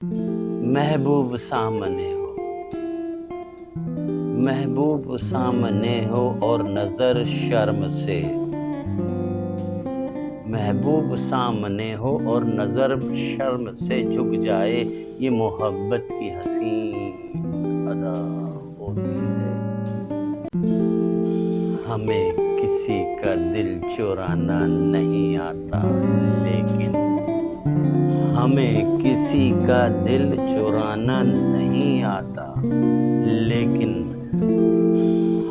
महबूब सामने हो, महबूब सामने हो और नजर शर्म से, महबूब सामने हो और नजर शर्म से झुक जाए, ये मोहब्बत की हसीन अदा होती है। हमें किसी का दिल चुराना नहीं आता, लेकिन हमें किसी का दिल चुराना नहीं आता, लेकिन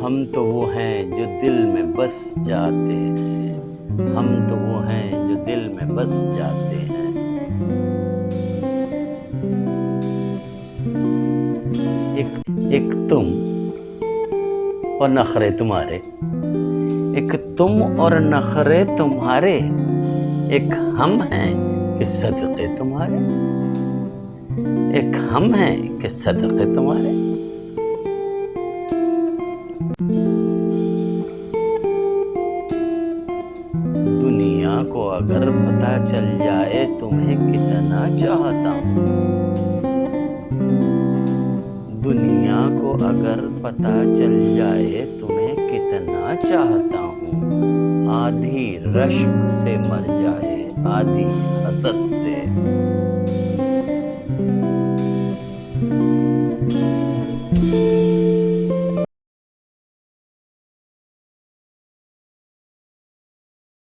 हम तो वो हैं जो दिल में बस जाते हैं, हम तो वो हैं जो दिल में बस जाते हैं। एक तुम और नखरे तुम्हारे, एक तुम और नखरे तुम्हारे, एक हम हैं कि सदक़े तुम्हारे, एक हम हैं कि सदक़े तुम्हारे। दुनिया को अगर पता चल जाए तुम्हें कितना चाहता हूँ, दुनिया को अगर पता चल जाए तुम्हें कितना चाहता हूँ, आधी रश्क से मर जाए आधी हसद से।